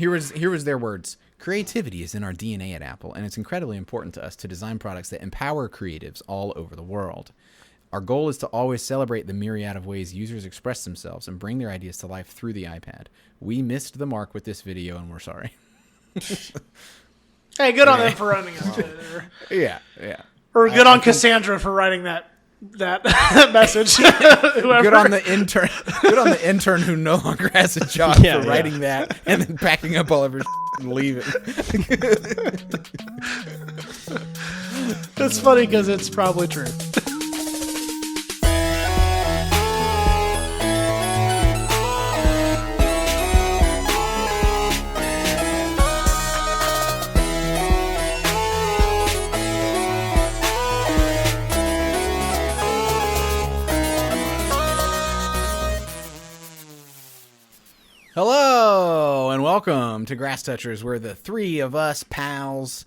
Here was their words. Creativity is in our DNA at Apple, and it's incredibly important to us to design products that empower creatives all over the world. Our goal is to always celebrate the myriad of ways users express themselves and bring their ideas to life through the iPad. We missed the mark with this video, and we're sorry. Hey, good on them for running it. Yeah. Or good on Cassandra for writing that message. Good on the intern. Good on the intern who no longer has a job for writing that and then packing up all of her and leaving. That's funny because it's probably true. Hello and welcome to Grass Touchers, where the three of us pals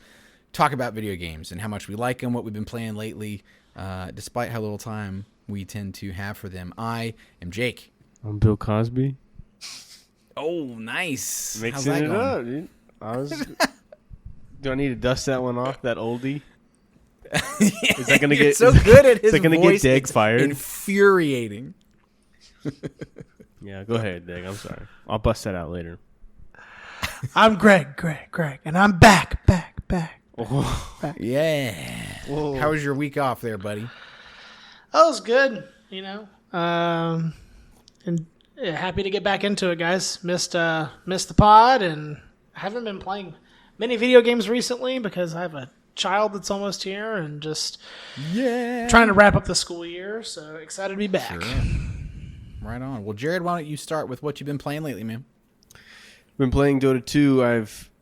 talk about video games and how much we like them, what we've been playing lately, despite how little time we tend to have for them. I am Jake. I'm Bill Cosby. Oh, nice. Mixing it up, dude. Do I need to dust that one off, that oldie? Is that gonna get so good at his is that gonna voice? get Dig fired? Infuriating. Yeah, go ahead, Dig. I'm sorry. I'll bust that out later. I'm Greg, and I'm back. Oh. Yeah. Whoa. How was your week off there, buddy? That was good, and happy to get back into it, guys. Missed the pod, and I haven't been playing many video games recently because I have a child that's almost here, and just trying to wrap up the school year. So excited to be back. Sure. Right on. Well, Jared, why don't you start with what you've been playing lately, man? Been playing Dota 2.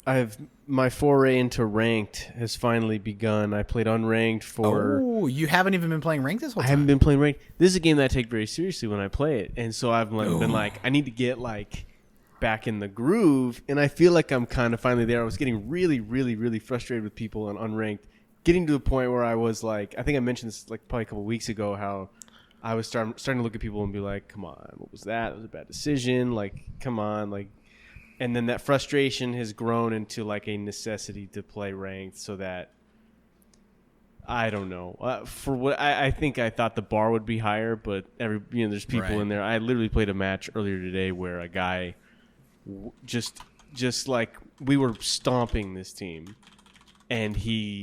I've my foray into ranked has finally begun. I played unranked for. Oh, you haven't even been playing ranked this whole time? I haven't been playing ranked. This is a game that I take very seriously when I play it, and so I've been like, I need to get back in the groove, and I feel like I'm kind of finally there. I was getting really, really, really frustrated with people on unranked, getting to the point where I was like, I think I mentioned this probably a couple of weeks ago, how I was starting to look at people and be like, come on, what was that? It was a bad decision. Come on. And then that frustration has grown into a necessity to play ranked, so that I don't know. For what I think I thought the bar would be higher, but there's people in there. I literally played a match earlier today where a guy just we were stomping this team, and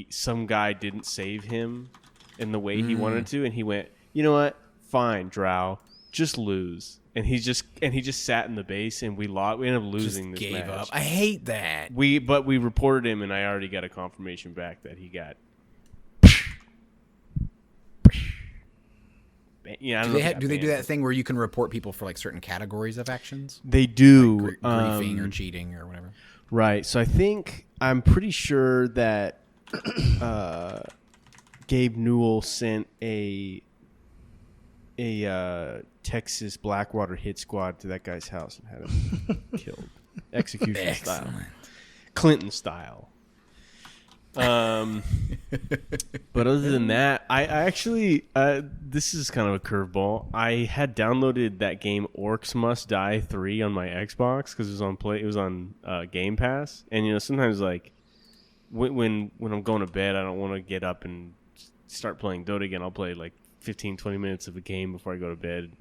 some guy didn't save him in the way he wanted to, and he went, you know what? Fine, Drow, just lose. And he just sat in the base, and we lost. We ended up losing this match. Gave up. I hate that. But we reported him, and I already got a confirmation back that he got. Yeah, do they do that thing where you can report people for certain categories of actions? They do, griefing or cheating or whatever. Right. So I'm pretty sure that Gabe Newell sent a Texas Blackwater hit squad to that guy's house and had him killed, execution style, Clinton style. But other than that, I actually this is kind of a curveball. I had downloaded that game Orcs Must Die 3 on my Xbox because it was on Game Pass, and sometimes when I'm going to bed, I don't want to get up and start playing Dota again. I'll play 15-20 minutes of a game before I go to bed,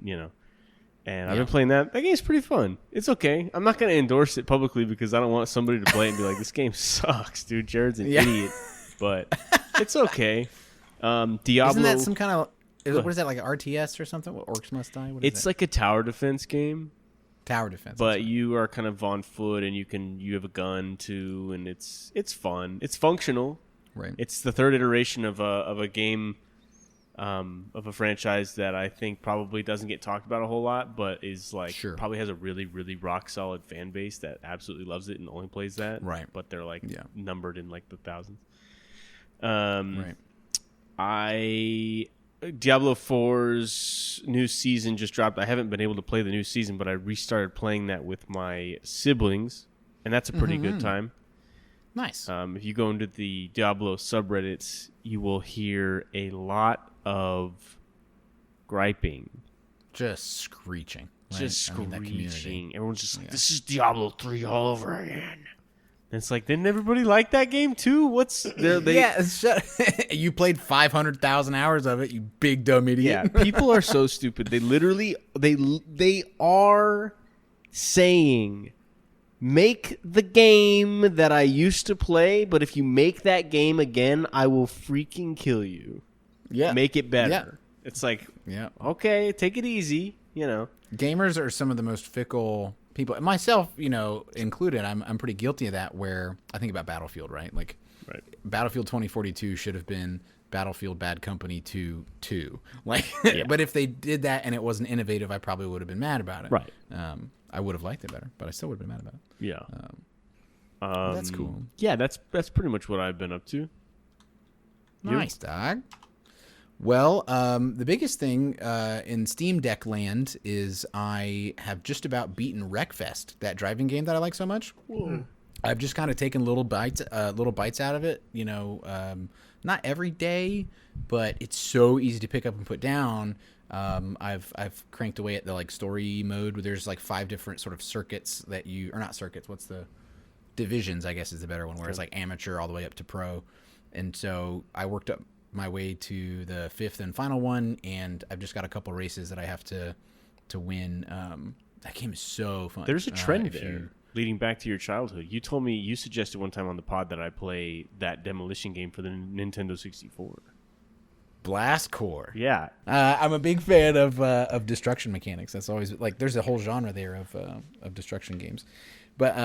and I've been playing that. That game's pretty fun. It's okay. I'm not going to endorse it publicly because I don't want somebody to play it and be like, this game sucks, dude. Jared's an idiot. But it's okay. Diablo. Isn't that some kind of, what is that, like an RTS or something? What, Orcs Must Die? What is it's that? like a tower defense game. Tower defense. But you are kind of on foot, and you have a gun too, and it's fun. It's functional. Right. It's the third iteration of a game, of a franchise that I think probably doesn't get talked about a whole lot, but is probably has a really, really rock solid fan base that absolutely loves it and only plays that. Right. But they're numbered in the thousands. Right. Diablo 4's new season just dropped. I haven't been able to play the new season, but I restarted playing that with my siblings, and that's a pretty good time. Nice. If you go into the Diablo subreddits, you will hear a lot of griping. Just screeching. right? just I mean, that community. screeching. Everyone's just like, "This is Diablo 3 all over again." And it's like, didn't everybody like that game too? What's Yeah, you played 500,000 hours of it, you big dumb idiot. Yeah, people are so stupid. They literally they are saying, make the game that I used to play, but if you make that game again, I will freaking kill you. Yeah. Make it better. Yeah. It's like, Yeah. okay, take it easy, you know. Gamers are some of the most fickle people, myself, included. I'm pretty guilty of that, where I think about Battlefield, right? Like, Right. Battlefield 2042 should have been Battlefield Bad Company 2. Like, Yeah. but if they did that and it wasn't innovative, I probably would have been mad about it. Right. I would have liked it better, but I still would have been mad about it. Yeah. That's cool. Yeah, that's pretty much what I've been up to. Nice, dog. Well, the biggest thing in Steam Deck land is I have just about beaten Wreckfest, that driving game that I like so much. Whoa. I've just kind of taken little bites out of it. Not every day, but it's so easy to pick up and put down. I've cranked away at the story mode where there's 5 different sort of circuits that what's the divisions, I guess is the better one, where it's amateur all the way up to pro. And so I worked up my way to the 5th and final one, and I've just got a couple races that I have to win. That game is so fun. There's a trend there. Leading back to your childhood, you suggested one time on the pod that I play that demolition game for the Nintendo 64. Blast Core. Yeah, I'm a big fan of destruction mechanics. That's always there's a whole genre there of destruction games, but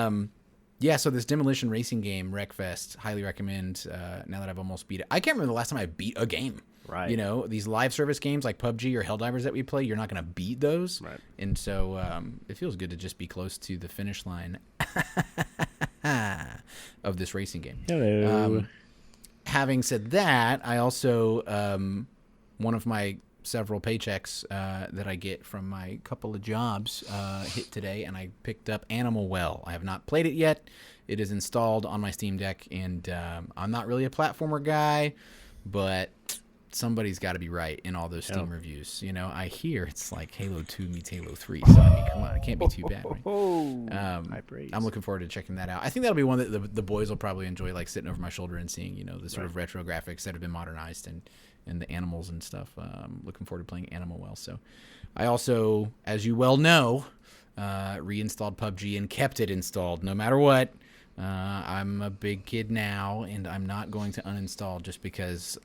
yeah. So this demolition racing game, Wreckfest, highly recommend. Now that I've almost beat it, I can't remember the last time I beat a game. Right. These live service games like PUBG or Helldivers that we play, you're not going to beat those. Right. And so it feels good to just be close to the finish line of this racing game. Hello. Having said that, I also, one of my several paychecks that I get from my couple of jobs hit today, and I picked up Animal Well. I have not played it yet. It is installed on my Steam Deck, and I'm not really a platformer guy, but somebody's got to be right in all those Steam reviews. I hear it's like Halo 2 meets Halo 3, so I mean, come on, it can't be too bad, right? High praise. I'm looking forward to checking that out. I think that'll be one that the boys will probably enjoy, sitting over my shoulder and seeing, the sort of retro graphics that have been modernized and the animals and stuff. Looking forward to playing Animal Well. So I also, as you well know, reinstalled PUBG and kept it installed no matter what. I'm a big kid now, and I'm not going to uninstall just because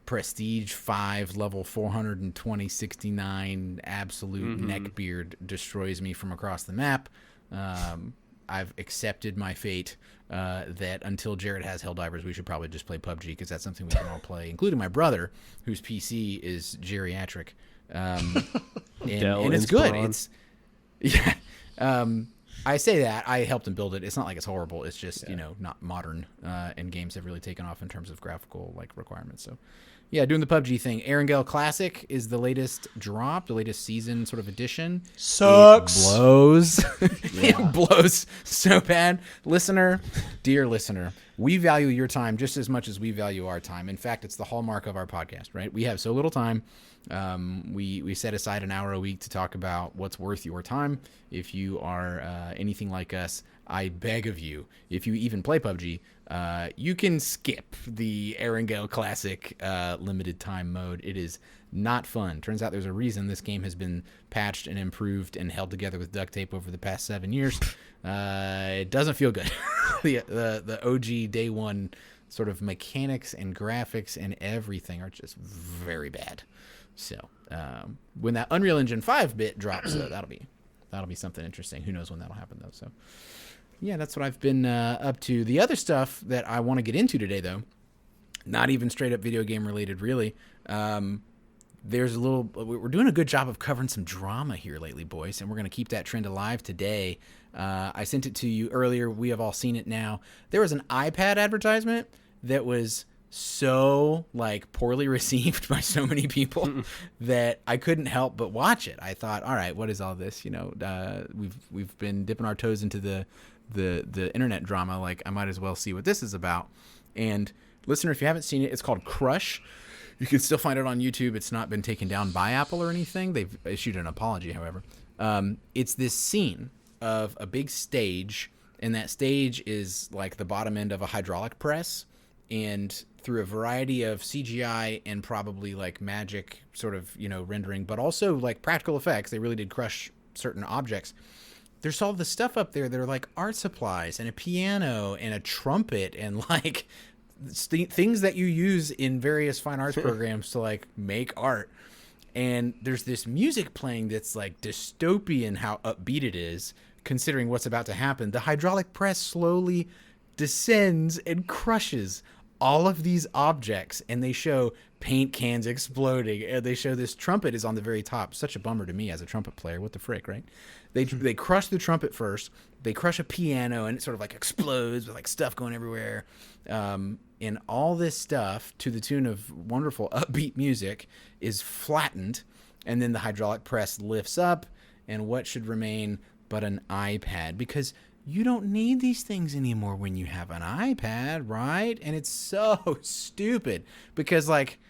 Prestige 5 level 420/69 absolute neckbeard destroys me from across the map. I've accepted my fate that until Jared has Helldivers, we should probably just play PUBG, because that's something we can all play, including my brother, whose PC is geriatric. And it's good. It's I say that. I helped him build it. It's not like it's horrible. It's just, not modern, and games have really taken off in terms of graphical requirements. So, yeah, doing the PUBG thing. Erangel Classic is the latest drop, the latest season sort of edition. Sucks. It blows. It blows so bad. Dear listener, we value your time just as much as we value our time. In fact, it's the hallmark of our podcast, right? We have so little time. We set aside an hour a week to talk about what's worth your time. If you are anything like us, I beg of you, if you even play PUBG, you can skip the Erangel Classic limited time mode. It is not fun. Turns out there's a reason this game has been patched and improved and held together with duct tape over the past 7 years. It doesn't feel good. The OG day one sort of mechanics and graphics and everything are just very bad. So when that Unreal Engine 5 bit drops, that'll be something interesting. Who knows when that'll happen though? So yeah, that's what I've been up to. The other stuff that I want to get into today, though, not even straight up video game related, really. We're doing a good job of covering some drama here lately, boys, and we're going to keep that trend alive today. I sent it to you earlier. We have all seen it now. There was an iPad advertisement that was so poorly received by so many people that I couldn't help but watch it. I thought, all right, what is all this? We've been dipping our toes into the internet drama. I might as well see what this is about. And listener, if you haven't seen it, it's called Crush. You can still find it on YouTube. It's not been taken down by Apple or anything. They've issued an apology, however. It's this scene of a big stage, and that stage is like the bottom end of a hydraulic press, and through a variety of CGI and probably like magic sort of, rendering, but also like practical effects, they really did crush certain objects. There's all the stuff up there that are like art supplies and a piano and a trumpet and like things that you use in various fine arts programs to like make art. And there's this music playing that's like dystopian how upbeat it is, considering what's about to happen. The hydraulic press slowly descends and crushes all of these objects, and they show paint cans exploding, and they show this trumpet is on the very top. Such a bummer to me as a trumpet player. What the frick, right? They crush the trumpet first. They crush a piano, and it sort of like explodes with like stuff going everywhere. And all this stuff, to the tune of wonderful upbeat music, is flattened, and then the hydraulic press lifts up, and what should remain but an iPad? Because you don't need these things anymore when you have an iPad, right? And it's so stupid because, like,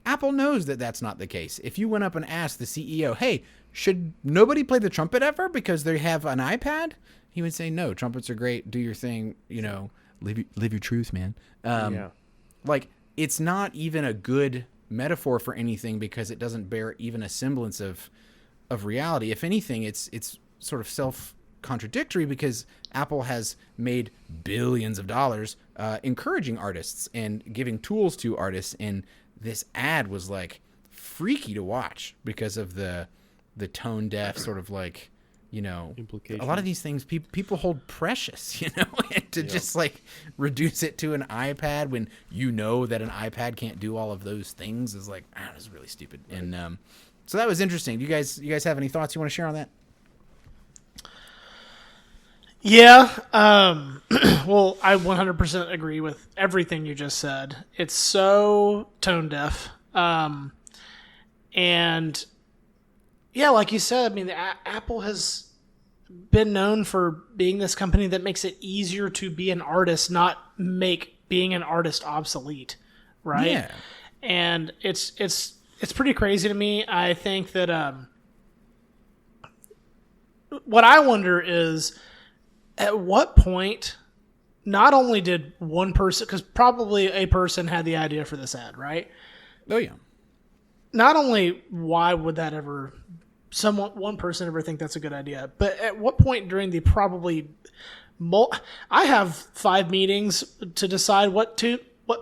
Apple knows that that's not the case. If you went up and asked the CEO, hey, should nobody play the trumpet ever because they have an iPad? He would say, no, trumpets are great. Do your thing, live your truth, man. Like, it's not even a good metaphor for anything because it doesn't bear even a semblance of reality. If anything, it's sort of self-contradictory because Apple has made billions of dollars encouraging artists and giving tools to artists, and this ad was like freaky to watch because of the tone deaf sort of like, implication. A lot of these things people hold precious, and to just like reduce it to an iPad when that an iPad can't do all of those things is like, it's really stupid. Right. And so that was interesting. You guys have any thoughts you want to share on that? Yeah. Well, I 100% agree with everything you just said. It's so tone deaf. And yeah, like you said, I mean, Apple has been known for being this company that makes it easier to be an artist, not make being an artist obsolete, right? Yeah. And it's pretty crazy to me. I think that what I wonder is at what point not only did one person, because probably a person had the idea for this ad, right? Oh, yeah. Not only why would that ever, one person ever think that's a good idea, but at what point during the probably, I have 5 meetings to decide what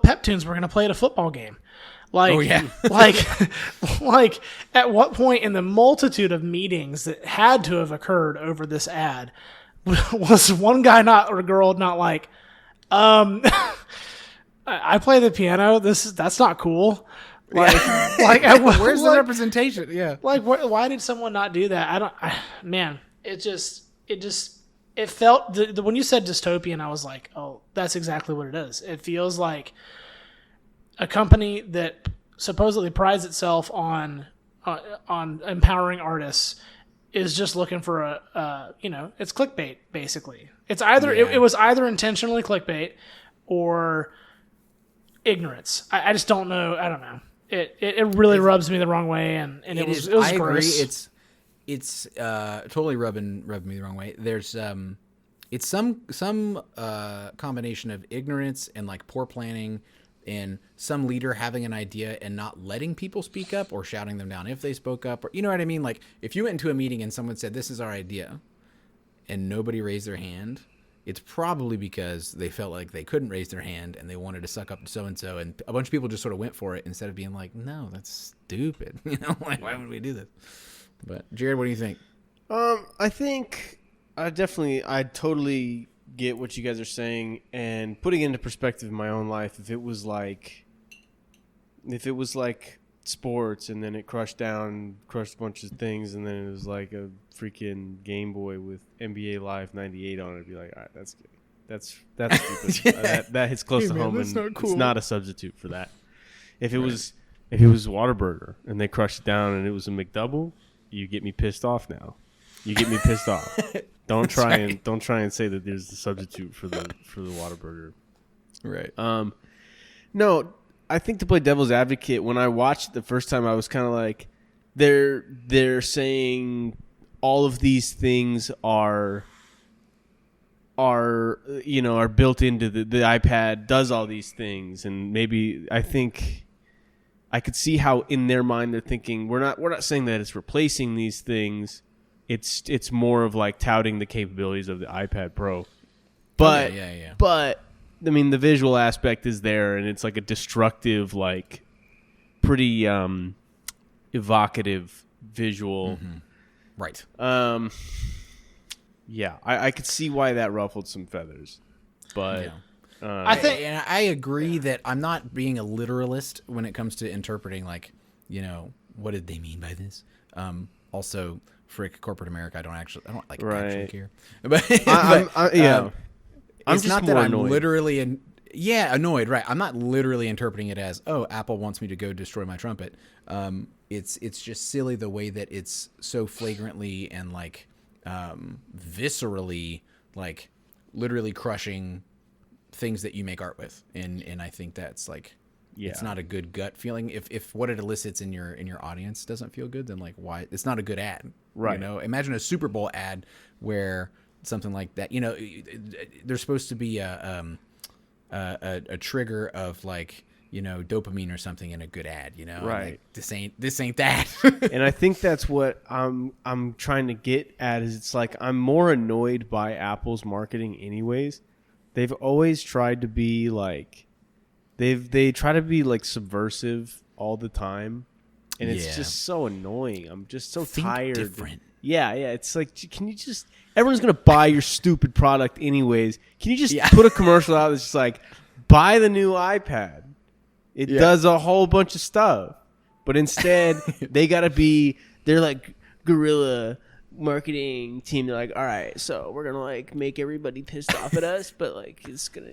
pep tunes we're going to play at a football game. Like, oh, yeah. like at what point in the multitude of meetings that had to have occurred over this ad was one guy or girl not like, I play the piano. That's not cool. Like, where's the representation? Yeah. Like, why did someone not do that? It felt, when you said dystopian, I was like, oh, that's exactly what it is. It feels like a company that supposedly prides itself on empowering artists is just looking for it's clickbait, basically. It's either, it was either intentionally clickbait or ignorance. I just don't know. I don't know. It really rubs me the wrong way, and it was I gross. agree. It's totally rubbing me the wrong way. There's it's some combination of ignorance and like poor planning, and some leader having an idea and not letting people speak up or shouting them down if they spoke up, or you know what I mean? Like if you went into a meeting and someone said, "This is our idea," and nobody raised their hand, it's probably because they felt like they couldn't raise their hand and they wanted to suck up to so-and-so, and a bunch of people just sort of went for it instead of being like, no, that's stupid. Like, why would we do this? But Jared, what do you think? I think I totally get what you guys are saying, and putting it into perspective in my own life, if it was like sports and then it crushed a bunch of things and then it was like a freaking Game Boy with NBA Live 98 on it, I'd be like, all right, that's good. That's stupid. That hits close to home, and cool. It's not a substitute for that. If it was Whataburger and they crushed it down and it was a McDouble, you get me pissed off now. You get me pissed off. Don't try and say that there's a substitute for the Whataburger. Right. No, I think to play devil's advocate, when I watched it the first time, I was kind of like, they're saying all of these things are built into the iPad, does all these things, and maybe I think I could see how in their mind they're thinking we're not saying that it's replacing these things. It's more of like touting the capabilities of the iPad Pro. But but I mean the visual aspect is there, and it's like a destructive, like pretty evocative visual. Mm-hmm. Right. Yeah, I could see why that ruffled some feathers. But I agree that I'm not being a literalist when it comes to interpreting, like, what did they mean by this? Also, frick corporate America, I don't actually care. But I'm it's just not that more I'm annoyed. literally annoyed, right? I'm not literally interpreting it as, oh, Apple wants me to go destroy my trumpet. It's just silly the way that it's so flagrantly and like viscerally, like literally crushing things that you make art with, and I think that's like, it's not a good gut feeling. If what it elicits in your audience doesn't feel good, then like why? It's not a good ad, right? Imagine a Super Bowl ad where something like that. There's supposed to be a trigger of like dopamine or something in a good ad. Right? Like, this ain't that. And I think that's what I'm trying to get at. Is it's like I'm more annoyed by Apple's marketing, anyways. They've always tried to be like. They try to be like subversive all the time, and it's just so annoying. I'm just so tired. Different. Yeah. It's like, can you just? Everyone's gonna buy your stupid product anyways. Can you just put a commercial out that's just like, buy the new iPad? It does a whole bunch of stuff, but instead they're like guerrilla marketing team. They're like, all right, so we're gonna like make everybody pissed off at us, but like it's gonna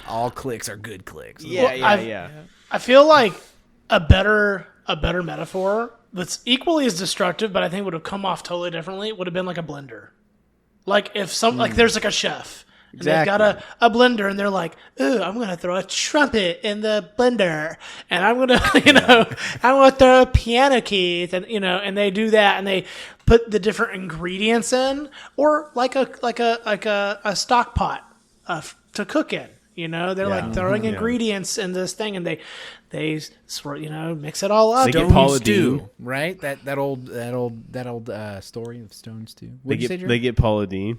all clicks are good clicks. I feel like a better metaphor that's equally as destructive, but I think would have come off totally differently, would have been like a blender. Like if like there's like a chef. And they've got a blender, and they're like, "Ooh, I'm gonna throw a trumpet in the blender, and I'm gonna, I'm gonna throw a piano keys, and and they do that, and they put the different ingredients in, or like a stock pot to cook in. They're like throwing ingredients in this thing, and they sort mix it all up. They get Paula Stew, Deen, right? That old story of Stone Stew. They get Paula Deen.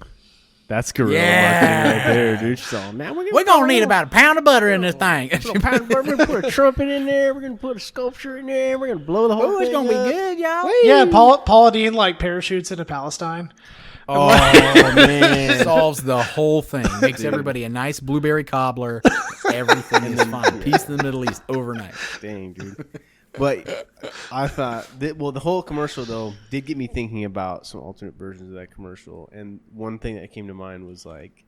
That's guerrilla marketing right there, dude. So now we're gonna need about a pound of butter in this thing. We're gonna put a trumpet in there. We're gonna put a sculpture in there. We're gonna blow the whole thing. It's gonna be good, y'all. Yeah, Paula Deen like parachutes into Palestine. Oh man, solves the whole thing. Makes everybody a nice blueberry cobbler. Everything is fine. Peace in the Middle East overnight. Dang, dude. But I thought the whole commercial though did get me thinking about some alternate versions of that commercial, and one thing that came to mind was like,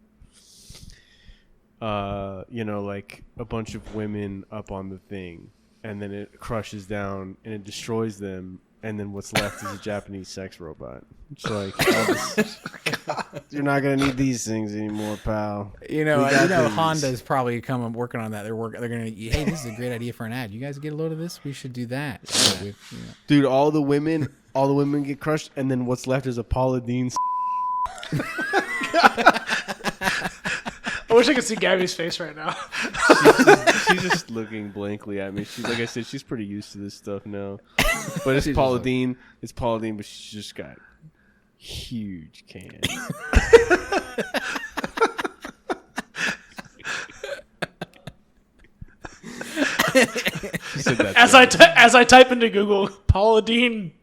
like a bunch of women up on the thing, and then it crushes down and it destroys them, and then what's left is a Japanese sex robot. It's like, you're not gonna need these things anymore, pal. Honda's probably working on that. They're gonna. Hey, this is a great idea for an ad. You guys get a load of this? We should do that. Dude, all the women get crushed, and then what's left is a Paula Deen. I wish I could see Gabby's face right now. She's just looking blankly at me. She's like I said, she's pretty used to this stuff now. But it's Paula Deen. It's Paula Deen, but she's just got huge cans. As I type into Google, Paula Deen.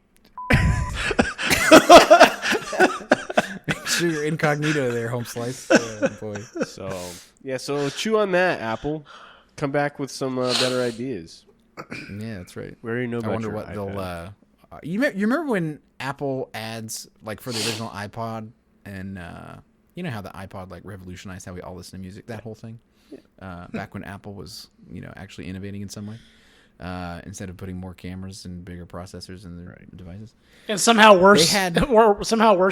Sure, you're incognito there, home slice. Boy. So chew on that, Apple. Come back with some better ideas. Yeah, that's right. We already know about I wonder your what iPad. they'll. You remember when Apple ads, like for the original iPod, and how the iPod like revolutionized how we all listen to music, that whole thing. Back when Apple was actually innovating in some way, instead of putting more cameras and bigger processors in their devices, and somehow worse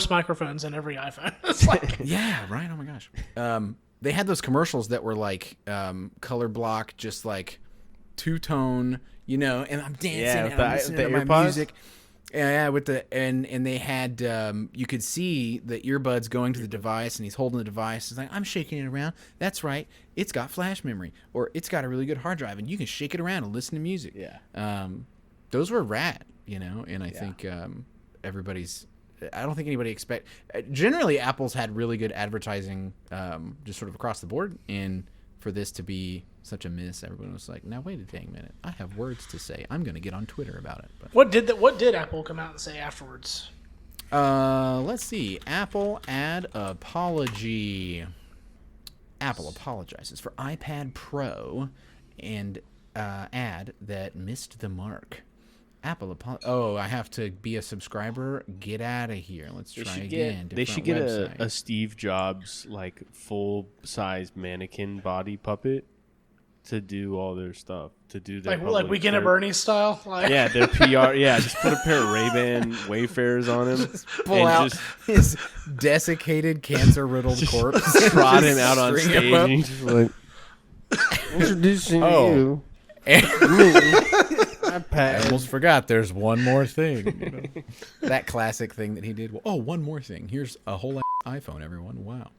microphones in every iPhone. It's like yeah, right. Oh my gosh. they had those commercials that were like color block, just like two-tone, you know, and I'm dancing and I'm listening to my earpods? music. Yeah, with the and they had you could see the earbuds going to the device, and he's holding the device. He's like, I'm shaking it around. That's right, it's got flash memory, or it's got a really good hard drive, and you can shake it around and listen to music. Yeah. Those were rad, you know, and I think everybody's. I don't think anybody expect. Generally, Apple's had really good advertising, just sort of across the board, and for this to be such a miss, everyone was like, "Now wait a dang minute, I have words to say. I'm going to get on Twitter about it." But, What did Apple come out and say afterwards? let's see. Apple ad apology. Apple apologizes for iPad Pro and ad that missed the mark. Apple I have to be a subscriber. Get out of here. Let's try again. They should get a Steve Jobs like full size mannequin body puppet to do all their stuff. To do their Like Weekend at Bernie's style. Like. Yeah, their PR. Yeah, just put a pair of Ray-Ban Wayfarers on him. Pull out his desiccated, cancer-riddled corpse. Trot him out on stage. And he's just like, introducing you. I almost forgot there's one more thing. You know? That classic thing that he did. Oh, one more thing. Here's a whole iPhone, everyone. Wow.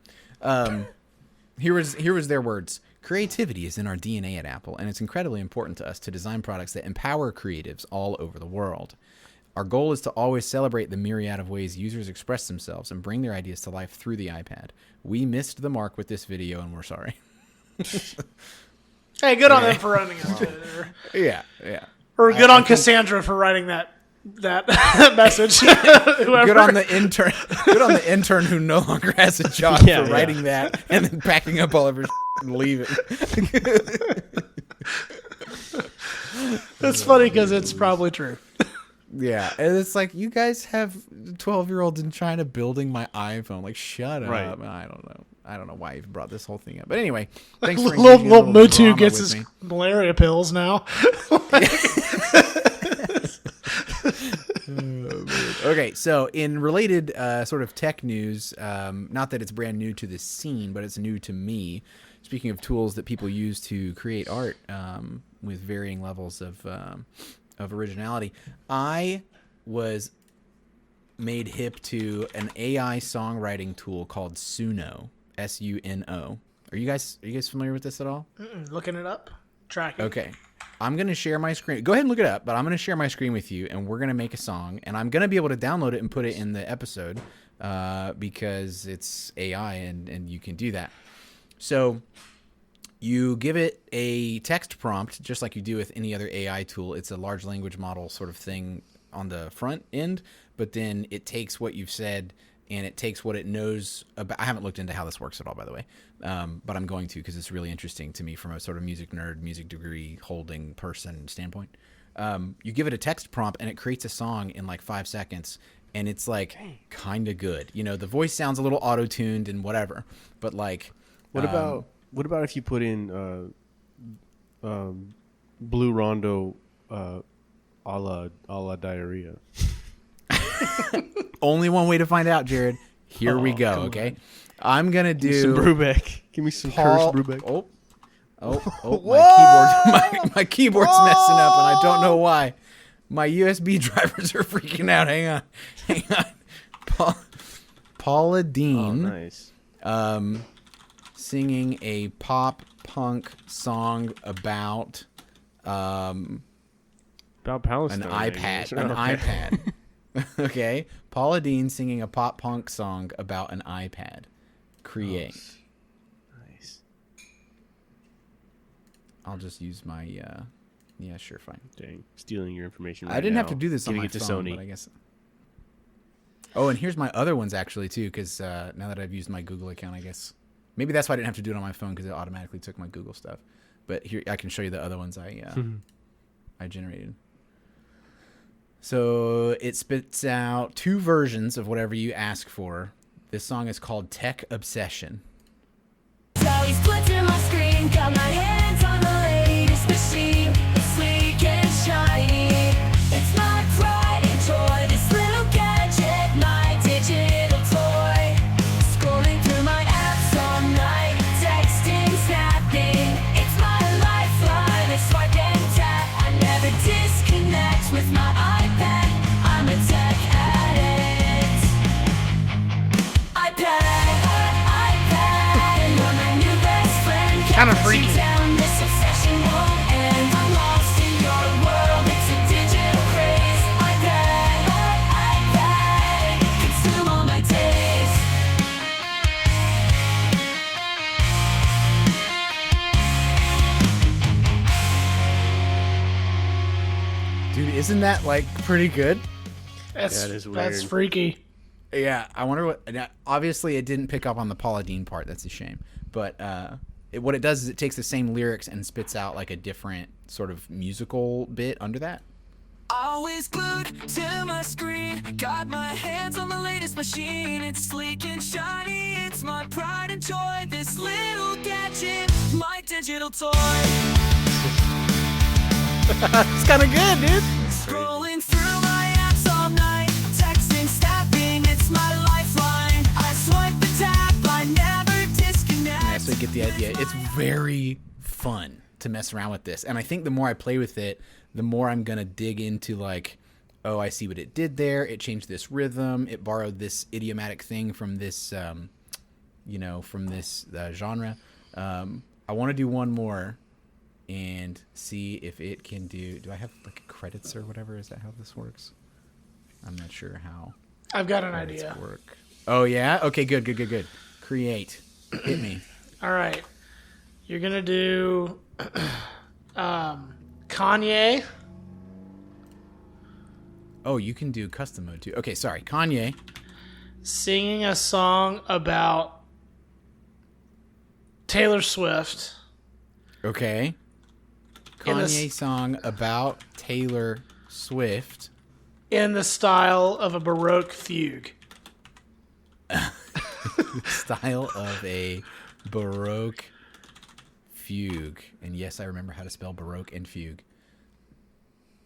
Here was their words. Creativity is in our DNA at Apple, and it's incredibly important to us to design products that empower creatives all over the world. Our goal is to always celebrate the myriad of ways users express themselves and bring their ideas to life through the iPad. We missed the mark with this video, and we're sorry. Hey, good on them for running it. Yeah. Or good on Cassandra for writing that message. Good on the intern. Good on the intern who no longer has a job for writing that and then packing up all of her and leaving. It's funny because it's probably true. Yeah, and it's like, you guys have 12-year-olds in China building my iPhone. Like, shut up. I don't know why you brought this whole thing up. But anyway, thanks for engaging little Mutu gets with his me. malaria pills now. Okay, so in related sort of tech news, not that it's brand new to this scene, but it's new to me. Speaking of tools that people use to create art with varying levels of originality, I was made hip to an AI songwriting tool called Suno, Suno. Are you guys familiar with this at all? Looking it up, tracking. Okay. I'm going to share my screen. Go ahead and look it up, but I'm going to share my screen with you, and we're going to make a song, and I'm going to be able to download it and put it in the episode because it's AI, and you can do that. So you give it a text prompt, just like you do with any other AI tool. It's a large language model sort of thing on the front end, but then it takes what you've said and it takes what it knows about. I haven't looked into how this works at all, by the way, but I'm going to because it's really interesting to me from a sort of music nerd, music degree holding person standpoint. You give it a text prompt and it creates a song in like 5 seconds, and it's like kind of good. You know, the voice sounds a little auto-tuned and whatever, but like, what about if you put in Blue Rondo a la diarrhea? Only one way to find out, Jared. Here we go. Okay, I'm gonna do some Brubeck. Give me some cursed Brubeck. My keyboard's messing up, and I don't know why. My USB drivers are freaking out. Hang on. Paula Dean. Oh, nice. Singing a pop punk song about Palestine. An iPad. Okay, Paula Dean singing a pop punk song about an iPad. Create. Nice. I'll just use my. Yeah, sure, fine. Dang, stealing your information. I didn't have to do this on my to phone, Sony. but I guess. Oh, and here's my other ones actually too, because now that I've used my Google account, I guess maybe that's why I didn't have to do it on my phone because it automatically took my Google stuff. But here I can show you the other ones I generated. So it spits out 2 versions of whatever you ask for. This song is called Tech Obsession. Always splitting my screen, got my hands on the latest machine. It's sleek and shiny. It's my pride and joy. This little gadget, my digital toy. Scrolling through my apps all night, day kind of freaky. Down, this obsession won't end. I'm lost in your world. It's a digital craze. iPad, consume all my days. Dude, isn't that like pretty good? That's, That is that's weird. freaky. Yeah, I wonder what. Now, obviously, it didn't pick up on the Paula Deen part. That's a shame. But what it does is it takes the same lyrics and spits out like a different sort of musical bit under that. Always glued to my screen. Got my hands on the latest machine. It's sleek and shiny. It's my pride and joy. This little gadget, my digital toy. It's kind of good, dude. Scrolling through my apps all night. Texting, snapping, it's my lifeline. I swipe the tap, I never disconnect. Yeah, so you get the idea. It's very fun to mess around with this, and I think the more I play with it, the more I'm gonna dig into like, oh, I see what it did there. It changed this rhythm. It borrowed this idiomatic thing from this, from this genre. I want to do one more and see if it can do. Do I have like credits or whatever? Is that how this works? I'm not sure how. I've got an credits idea. work. Oh yeah. Okay. Good. Create. Hit me. All right. You're going to do Kanye. Oh, you can do custom mode too. Okay, sorry. Kanye. Singing a song about Taylor Swift. Okay. In the Kanye song about Taylor Swift. in the style of a Baroque fugue. Style of a Baroque fugue. And yes, I remember how to spell Baroque and fugue.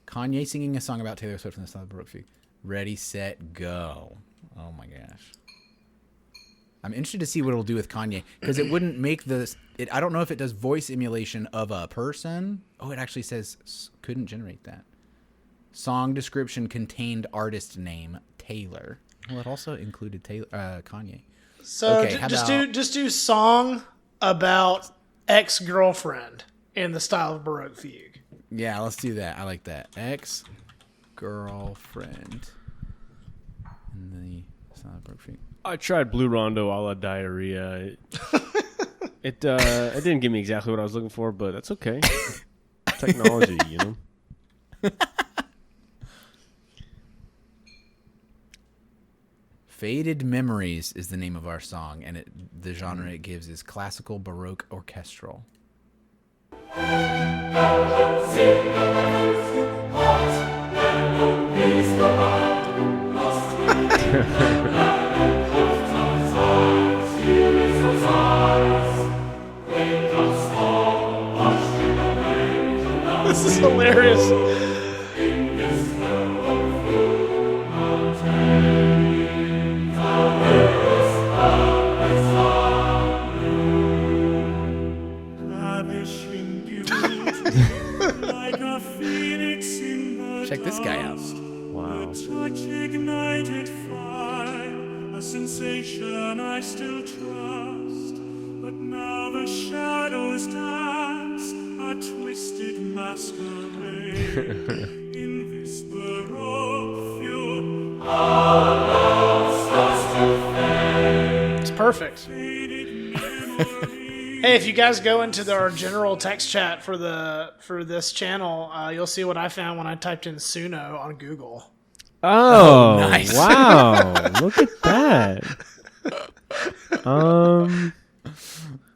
Kanye singing a song about Taylor Swift in the style of Baroque fugue. Ready, set, go. Oh my gosh. I'm interested to see what it'll do with Kanye, because it wouldn't make I don't know if it does voice emulation of a person. Oh, it actually says couldn't generate that. Song description contained artist name Taylor. Well, it also included Kanye. So Okay, how just about- do song about ex-girlfriend in the style of Baroque fugue. Yeah, let's do that. I like that. Ex-girlfriend. In the style of Baroque fugue. I tried Blue Rondo a la diarrhea. It didn't give me exactly what I was looking for, but that's okay. Technology, you know. Faded Memories is the name of our song, and the genre it gives is classical Baroque orchestral. This is hilarious. Check this guy out. Wow. Touch ignited fire, a sensation I still trust. But now the shadows dance, a twisted masquerade. In this baroque fugue, It's perfect. faded memories. Hey, if you guys go into our general text chat for this channel, you'll see what I found when I typed in Suno on Google. Oh, nice. Wow. Look at that.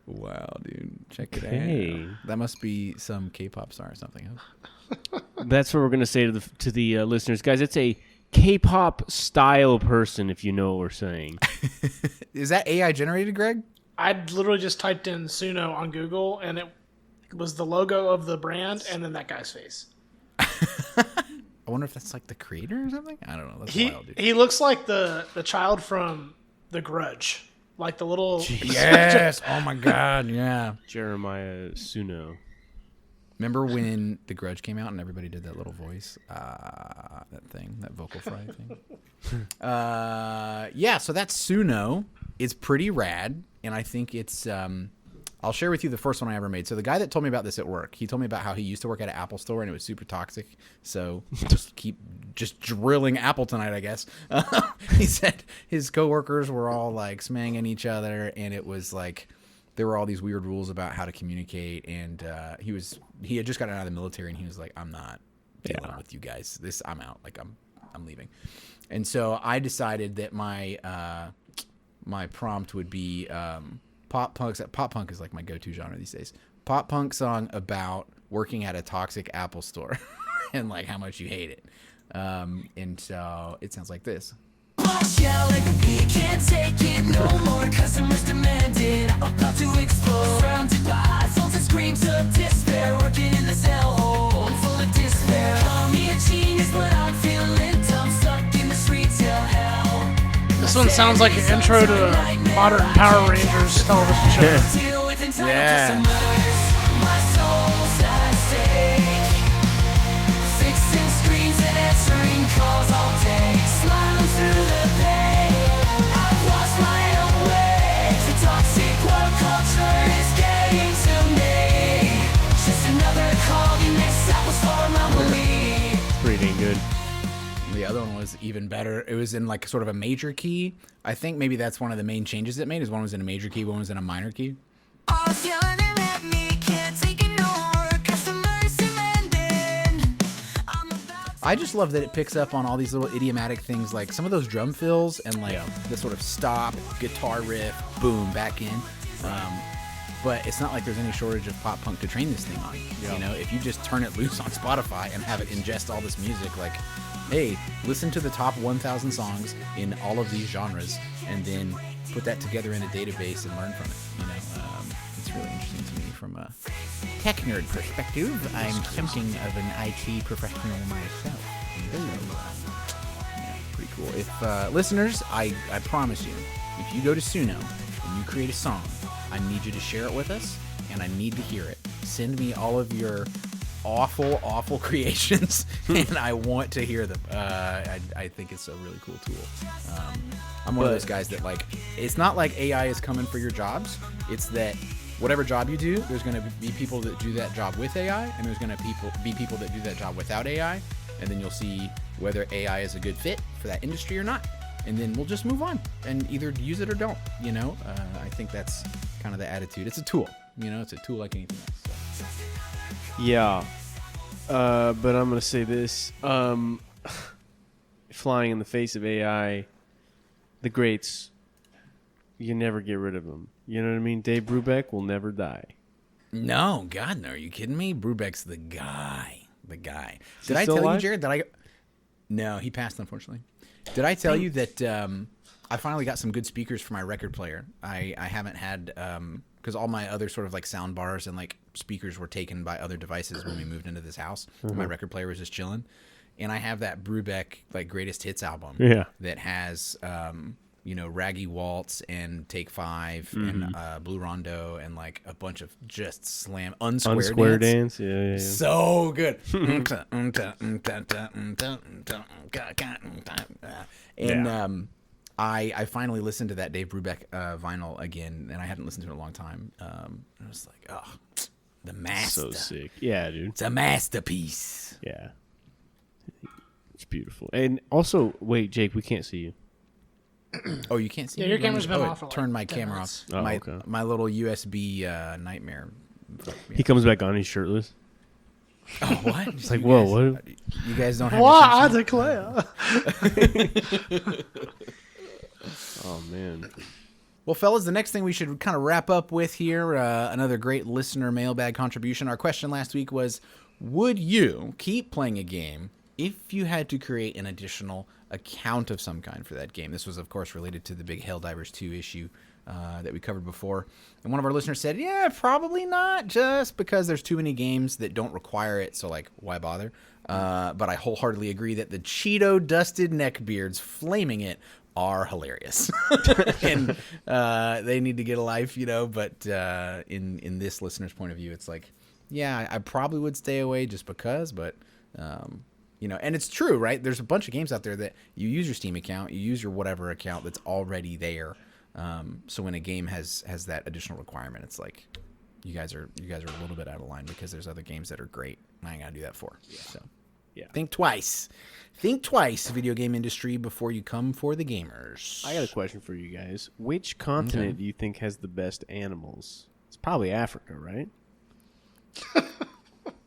Wow, dude. Check it Okay. out. That must be some K-pop star or something, huh? That's what we're going to say to the listeners. Guys, it's a K-pop style person, if you know what we're saying. Is that AI generated, Greg? I literally just typed in Suno on Google, and it was the logo of the brand and then that guy's face. I wonder if that's like the creator or something? I don't know. That's wild, dude. He looks like the child from The Grudge. Like the little... Yes. Oh, my God. Yeah. Jeremiah Suno. Remember when The Grudge came out and everybody did that little voice? That thing, that vocal fry thing. Yeah, so that's Suno. It's pretty rad, and I think it's I'll share with you the first one I ever made. So the guy that told me about this at work, he told me about how he used to work at an Apple store and it was super toxic. So just drilling Appletonite, I guess. He said his coworkers were all like smanging each other, and it was like there were all these weird rules about how to communicate. And he had just gotten out of the military, and he was like, I'm not dealing with you guys. I'm out. Like I'm leaving. And so I decided that my prompt would be pop punk. Pop punk is like my go-to genre these days. Pop punk song about working at a toxic Apple store and like how much you hate it. And so it sounds like this. Can't take it no more. Customers demanding. About to explode. Surrounded by assaults and screams of despair. Working in this hellhole. I'm full of despair. Call me a genius, but I'm feeling dumb. Stuck in this retail hell. This one sounds like an intro to a modern Power Rangers television show. Deal with entitled Yeah. customers. My soul's at stake. Fixing screens and answering calls all day. Smiling through the pain. I've lost my own way. The toxic work culture is getting to me. Just another call you missed. That was for Mumbly. Pretty dang good. The other one was even better. It was in like sort of a major key. I think maybe that's one of the main changes it made. Is one was in a major key, one was in a minor key. All's yelling at me. Can't take it no more. Customers demanding. I'm about I just love that it picks up on all these little idiomatic things, like some of those drum fills and like the sort of stop guitar riff, boom, back in. But it's not like there's any shortage of pop punk to train this thing on. You know, if you just turn it loose on Spotify and have it ingest all this music, like, hey, listen to the top 1,000 songs in all of these genres, and then put that together in a database and learn from it. You know, it's really interesting to me from a tech nerd perspective. I'm something of an IT professional myself. Yeah, pretty cool. If listeners, I promise you, if you go to Suno and you create a song, I need you to share it with us, and I need to hear it. Send me all of your awful creations, and I want to hear them. I think it's a really cool tool. I'm one of those guys that, like, it's not like AI is coming for your jobs. It's that whatever job you do, there's going to be people that do that job with AI, and there's going to be people that do that job without AI, and then you'll see whether AI is a good fit for that industry or not. And then we'll just move on and either use it or don't, you know? I think that's kind of the attitude. It's a tool, you know? It's a tool like anything else. So. Yeah. But I'm going to say this. Flying in the face of AI, the greats, you never get rid of them. You know what I mean? Dave Brubeck will never die. No, God, no. Are you kidding me? Brubeck's the guy. The guy. Did he I still tell you, alive? Jared, that I... No, he passed, unfortunately. Did I tell you that I finally got some good speakers for my record player? I haven't had... because all my other sort of like sound bars and like speakers were taken by other devices when we moved into this house. My record player was just chilling. And I have that Brubeck like greatest hits album that has, you know, Raggy Waltz and Take 5 and Blue Rondo and like a bunch of just unsquare dance. Yeah. So good. And I finally listened to that Dave Brubeck vinyl again, and I hadn't listened to it in a long time. I was like, oh, the master. So sick. Yeah, dude. It's a masterpiece. Yeah. It's beautiful. And also, wait, Jake, we can't see you. Oh, you can't see Yeah, me? your camera's been Oh, off for like turn my 10 camera minutes. off. Oh, okay. My little USB nightmare. He comes back on, he's shirtless. Oh, what? It's like, whoa, what? You guys don't have Why, I your declare. Oh, man. Well, fellas, the next thing we should kind of wrap up with here, another great listener mailbag contribution. Our question last week was, would you keep playing a game if you had to create an additional account of some kind for that game? This was, of course, related to the big Helldivers 2 issue that we covered before. And one of our listeners said, yeah, probably not, just because there's too many games that don't require it, so, like, why bother? But I wholeheartly agree that the Cheeto-dusted neckbeards flaming it are hilarious. And they need to get a life, you know, but in this listener's point of view, it's like, yeah, I probably would stay away just because, but... you know, and it's true, right? There's a bunch of games out there that you use your Steam account, you use your whatever account that's already there. So when a game has that additional requirement, it's like, you guys are a little bit out of line because there's other games that are great. I ain't gotta do that for. So Yeah. think twice. Think twice, video game industry, before you come for the gamers. I got a question for you guys. Which continent do you think has the best animals? It's probably Africa, right?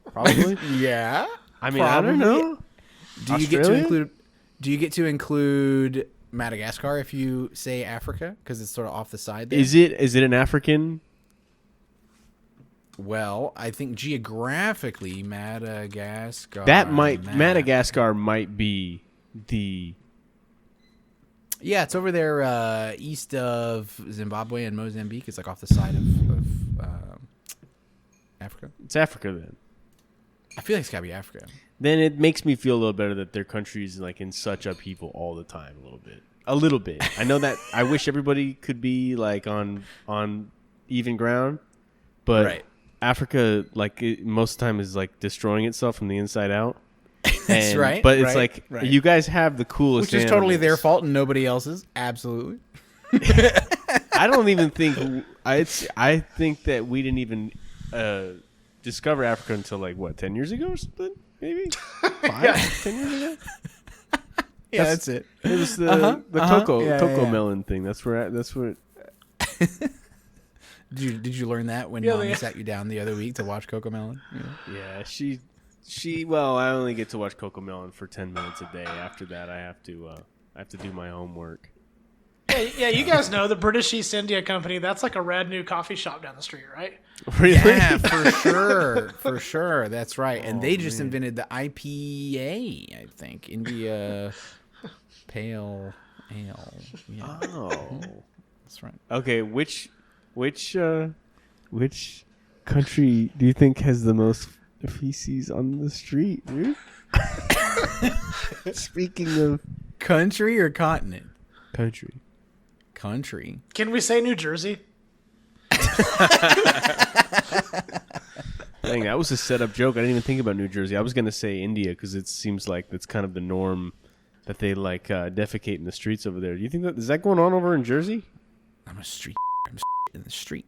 Probably. Yeah. I mean, I don't know. Do you get to include? Do you get to include Madagascar if you say Africa because it's sort of off the side there? Is it an African? Well, I think geographically, Madagascar. Madagascar might be the. Yeah, it's over there east of Zimbabwe and Mozambique. It's like off the side of Africa. It's Africa then. I feel like it's gotta be Africa. Then it makes me feel a little better that their country is like in such upheaval all the time. A little bit. I know that I wish everybody could be like on even ground, but Right. Africa, like most of the time, is like destroying itself from the inside out. That's right. But it's right. you guys have the coolest, Which is totally animals. their fault and nobody else's. Absolutely. I don't even think I think that we didn't even discover Africa until like what 10 years ago or something, maybe 10 years ago. Yeah, that's it. It was the cocoa melon thing. That's where. Did you learn that when Mommy sat you down the other week to watch Cocomelon? Yeah, she. Well, I only get to watch Cocomelon for 10 minutes a day. After that, I have to do my homework. Yeah, you guys know the British East India Company. That's like a rad new coffee shop down the street, right? Really? Yeah, for sure. That's right. And they just invented the IPA, I think, India Pale Ale. Yeah, Oh, that's right. okay. Which country do you think has the most feces on the street, dude? Speaking of Country or continent? country. Country. Can we say New Jersey? Dang, that was a setup joke. I didn't even think about New Jersey. I was gonna say India because it seems like that's kind of the norm that they like defecate in the streets over there. Do you think that is that going on over in Jersey? I'm in the street.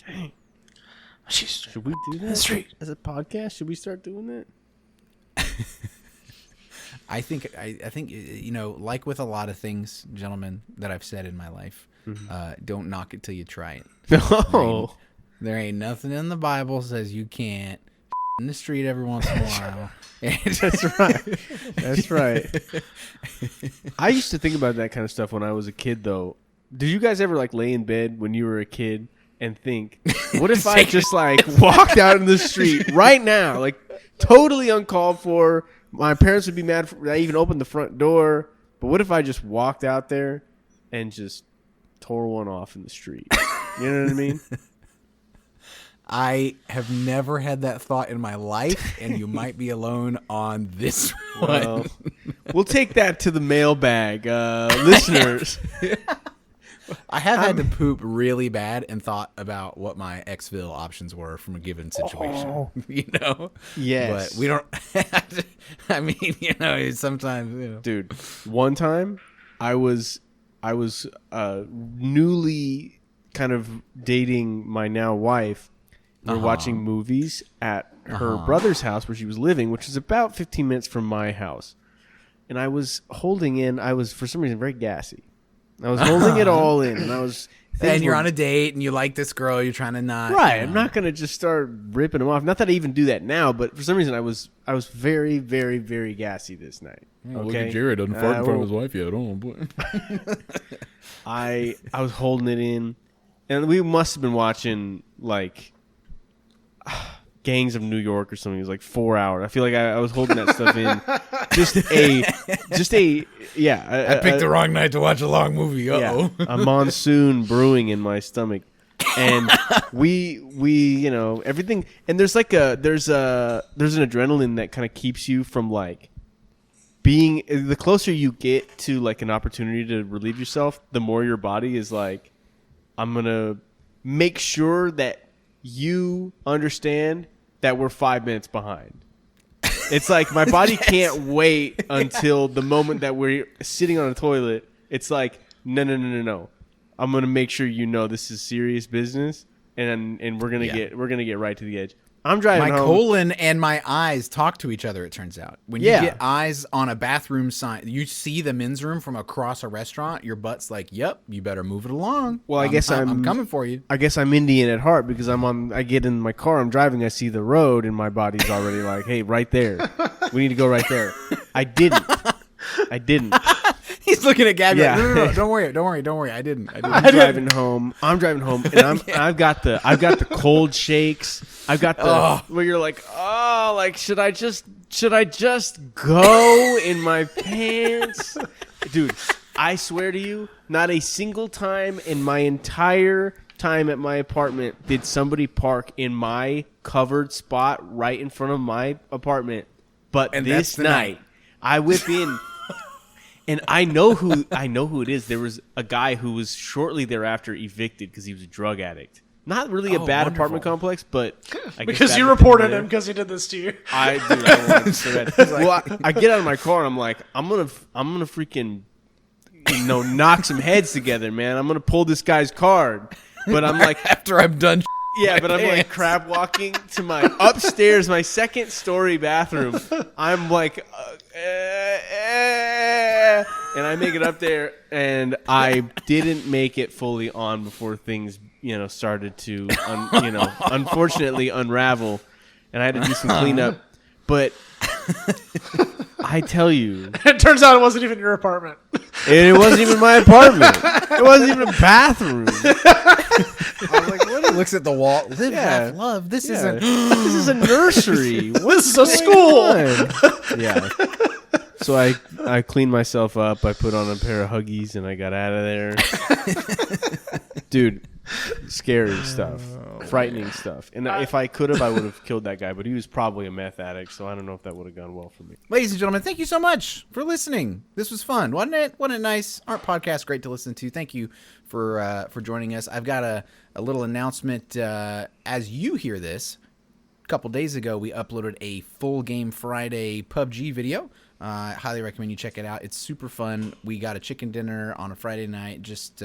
Dang. She's Should we do that as a podcast? Should we start doing that? I think like with a lot of things, gentlemen, that I've said in my life, don't knock it till you try it. No. There ain't nothing in the Bible says you can't in the street every once in a while. That's right. That's right. I used to think about that kind of stuff when I was a kid, though. Did you guys ever like lay in bed when you were a kid and think, what if I just like walked out in the street right now, like totally uncalled for? My parents would be mad for I even opened the front door. But what if I just walked out there and just tore one off in the street? You know what I mean? I have never had that thought in my life, and you might be alone on this one. Well, we'll take that to the mailbag, listeners. I have had to poop really bad and thought about what my exfil options were from a given situation. You know? Yes. But we don't I mean, sometimes, Dude, one time I was newly kind of dating my now wife. We're watching movies at her brother's house where she was living, which is about 15 minutes from my house. And I was for some reason very gassy. I was holding it all in, and I was. And you're on a date, and you like this girl. You're trying to not. Right, I'm not gonna just start ripping them off. Not that I even do that now, but for some reason I was very, very, very gassy this night. Okay? Look at Jared doesn't fart in front of his wife yet. Oh boy. I was holding it in, and we must have been watching like Gangs of New York or something. It was like 4 hours. I feel like I was holding that stuff in. I picked the wrong night to watch a long movie. Yeah, a monsoon brewing in my stomach, and we everything. And there's an adrenaline that kind of keeps you from like being. The closer you get to like an opportunity to relieve yourself, the more your body is like, I'm gonna make sure that you understand that we're 5 minutes behind. It's like my body can't wait until the moment that we're sitting on a toilet. It's like, no. I'm going to make sure you know this is serious business. and we're gonna Yeah. get right to the edge. I'm driving My home. colon and my eyes talk to each other, it turns out. When you Yeah. get eyes on a bathroom sign, you see the men's room from across a restaurant, your butt's like, yep, you better move it along. Well, I guess I'm coming for you. I guess I'm Indian at heart because I get in my car, I'm driving, I see the road, and my body's already like, hey, right there. We need to go right there. I didn't. He's looking at Gabby Yeah. like, no, don't worry. I didn't. I'm driving home, and I've got the cold shakes. I've got the where you're like, oh, like should I just go in my pants, dude? I swear to you, not a single time in my entire time at my apartment did somebody park in my covered spot right in front of my apartment. But And that's this the night, I whip in. And I know who it is. There was a guy who was shortly thereafter evicted because he was a drug addict. Not really a bad wonderful. apartment complex, but I guess Because bad you for reported there. him because he did this to you. I wanted it so bad. Well, I get out of my car and I'm like, I'm gonna freaking knock some heads together, man. I'm gonna pull this guy's card. But I'm like, After I'm done. yeah, but I'm like crab walking to my upstairs, my second story bathroom. I'm like, and I make it up there, and I didn't make it fully on before things, started to, unfortunately unravel, and I had to do some cleanup. But I tell you, It turns out it wasn't even your apartment. it wasn't even my apartment. It wasn't even a bathroom. I was like, what? He looks at the wall. Live, Yeah. laugh, love. This Yeah. isn't. This is a nursery. This is a school. Yeah. So I cleaned myself up. I put on a pair of Huggies and I got out of there. Dude, scary stuff. Frightening stuff. And if I could have, I would have killed that guy. But he was probably a meth addict, so I don't know if that would have gone well for me. Ladies and gentlemen, thank you so much for listening. This was fun, wasn't it? Wasn't it nice? Aren't podcasts great to listen to? Thank you for joining us. I've got a little announcement. As you hear this, a couple days ago, we uploaded a full Game Friday PUBG video. I highly recommend you check it out. It's super fun. We got a chicken dinner on a Friday night, just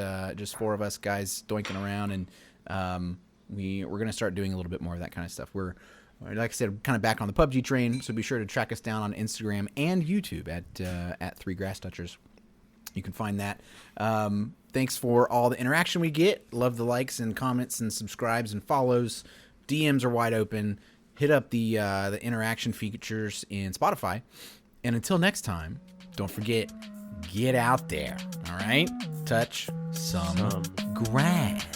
four of us guys doinking around, and we're going to start doing a little bit more of that kind of stuff. We're, like I said, kind of back on the PUBG train, so be sure to track us down on Instagram and YouTube at 3 Grass Touchers. You can find that. Thanks for all the interaction we get. Love the likes and comments and subscribes and follows. DMs are wide open. Hit up the interaction features in Spotify. And until next time, don't forget, get out there. All right? Touch some grass.